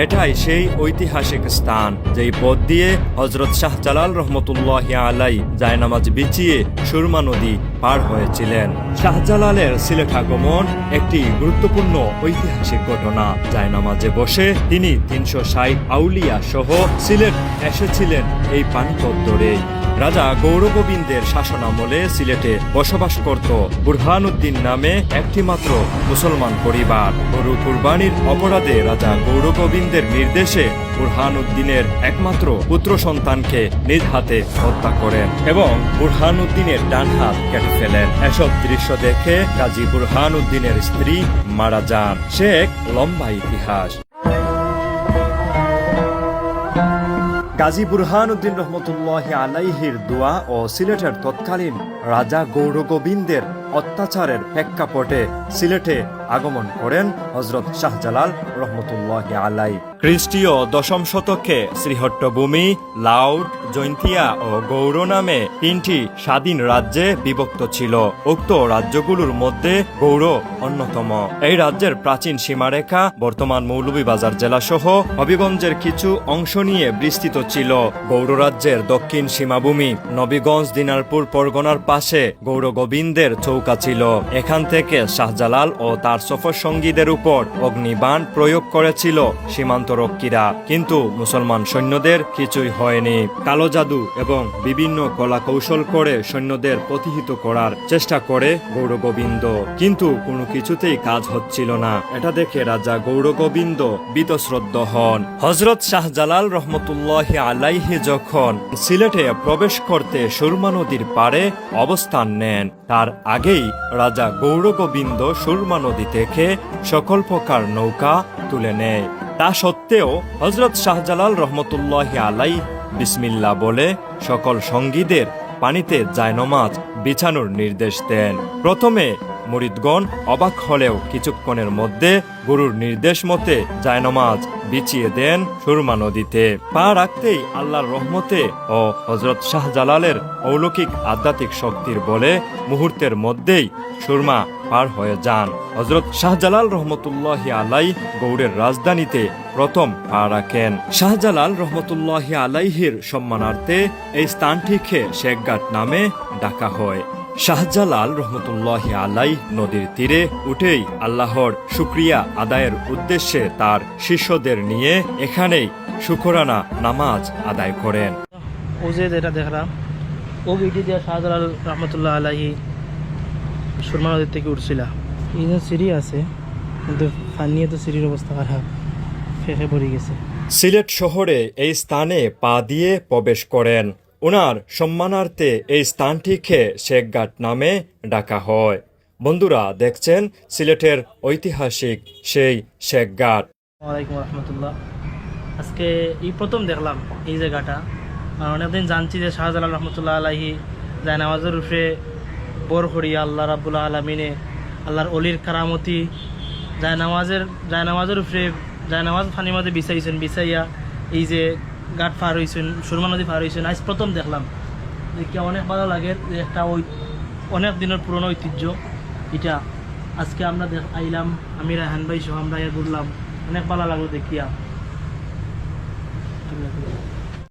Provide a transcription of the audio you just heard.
এটাই সেই ঐতিহাসিক স্থান যেই পথ দিয়ে হযরত শাহজালাল রহমতুল্লাহি আলাইহি জায়নামাজ বিছিয়ে সুরমা নদী পার হয়েছিলেন। শাহজালালের সিলেট আগমন একটি গুরুত্বপূর্ণ ঐতিহাসিক ঘটনা। জায়নামাজে বসে তিনি ৩৬০ আউলিয়া সহ সিলেট এসেছিলেন এই পানিপথ ধরে। রাজা গৌরগোবিন্দের শাসনামলে সিলেটে বসবাস করত বুরহানুদ্দিন নামে একটি মাত্র মুসলমান পরিবার। গরু কুরবানির অপরাধে রাজা গৌরগোবিন্দের নির্দেশে বুরহানুদ্দিনের একমাত্র পুত্র সন্তানকে নিজ হাতে হত্যা করেন এবং বুরহানুদ্দিনের ডান হাত কেটে ফেলেন। এসব দৃশ্য দেখে গাজী বুরহানুদ্দিনের স্ত্রী মারা যান। সে এক লম্বা ইতিহাস। গাজী বুরহানুদ্দিন রহমতুল্লাহি আলাইহির দোয়া ও সিলেটের তৎকালীন রাজা গৌরগোবিন্দের অত্যাচারের প্রেক্ষাপটে সিলেটে আগমন করেন হযরত শাহজালাল রহমতুল্লাহি আলাইহি। খ্রিস্টীয় দশম শতকে শ্রীহট্টভূমি, লাউর, জৈন্তিয়া ও গৌড় নামে ৩টি স্বাধীন রাজ্যে বিভক্ত ছিল। উক্ত রাজ্যগুলোর মধ্যে গৌড় অন্যতম। এই রাজ্যের প্রাচীন সীমারেখা বর্তমান মৌলভীবাজার জেলা সহ হবিগঞ্জের কিছু অংশ নিয়ে বিস্তৃত ছিল। গৌড় রাজ্যের দক্ষিণ সীমাভূমি নবীগঞ্জ দিনারপুর পরগনার পাশে গৌরগোবিন্দের চৌকা ছিল। এখান থেকে শাহজালাল ও তার সফর সঙ্গীদের উপর অগ্নিবাণ প্রয়োগ করেছিল সীমান্তরক্ষীরা, কিন্তু মুসলমান সৈন্যদের কিছুই হয়নি। কালো জাদু এবং বিভিন্ন কলা কৌশল করে সৈন্যদের প্রতিহত করার চেষ্টা করে গৌরগোবিন্দ, কিন্তু কোনো কিছুতেই কাজ হচ্ছিল না। এটা দেখে রাজা গৌরগোবিন্দ বীতশ্রদ্ধ হন। হযরত শাহজালাল রহমতুল্লাহি আলাইহি যখন সিলেটে প্রবেশ করতে সুরমা নদীর পাড়ে অবস্থান নেন, তার আগেই রাজা গৌরগোবিন্দ সুরমা নদী থেকে সকল প্রকার নৌকা তুলে নেয়। তা সত্ত্বেও হযরত শাহজালাল রহমতুল্লাহি আলাইহি বিসমিল্লাহ বলে সকল সঙ্গীদের পানিতে জায়নামাজ বিছানোর নির্দেশ দেন। প্রথমে মুরিদগণ অবাক হলেও কিছুক্ষণের মধ্যে গুরুর নির্দেশ মতে জায়নামাজ বিছিয়ে দেন সুরমা নদীতে। পা রাখতেই আল্লাহর রহমতে ও হযরত শাহজালালের অলৌকিক আধ্যাত্মিক শক্তির বলে মুহূর্তের মধ্যেই সুরমা পার হয়ে যান। হযরত শাহজালাল রহমতুল্লাহি আলাইহি গৌড়ের রাজধানীতে প্রথম পা রাখেন। শাহজালাল রহমতুল্লাহি আলাইহির সম্মানার্থে এই স্থানটিকে শেখঘাট নামে ডাকা হয়। শাহজালাল রহমতুল্লাহি আলাইহি নদীর তীরে উঠেই আল্লাহর শুকরিয়া আদায়ের উদ্দেশ্যে তার শিষ্যদের নিয়ে এখানেই শুকরানা নামাজ আদায় করেন। ও যে যেটা দেখলাম ও ভিডিও দিয়ে শাহজালাল রহমতুল্লাহ আলাইহি সুরমা নদীর থেকে উঠছিল। এই যে সিঁড়ি আছে, কিন্তু ফানিয়ে তো সিঁড়ির অবস্থা খারাপ, ফেঁকে পড়ে গেছে। সিলেট শহরে এই স্থানে পা দিয়ে প্রবেশ করেন। ওনার সম্মানার্থে এই স্থানটিকে শেখঘাট নামে ডাকা হয়। বন্ধুরা, দেখছেন সিলেটের ঐতিহাসিক সেই শেখঘাট। ওয়ালাইকুম রহমতুল্লাহ। আজকে এই প্রথম দেখলাম এই জায়গাটা। অনেকদিন জানছি যে শাহজালাল রহমতুল্লাহ আলাইহি জায়নামাজের উপরে বর হরিয়া আল্লাহ রাব্বুল আলামিনে আল্লাহর অলির কারামতি জায়নামাজের উপরে জায়নামাজ ফানির মধ্যে বিছাইয়া এই যে ঘাট পার হয়েছেন, সুরমা নদী পার হয়েছেন। আজ প্রথম দেখলাম, দেখে অনেক ভালো লাগে যে একটা অনেক দিনের পুরনো ঐতিহ্য এটা। আজকে আমরা আইলাম, আমি রায়হান ভাই সহ আমরা ঘুরলাম, অনেক ভালো লাগলো দেখিয়া।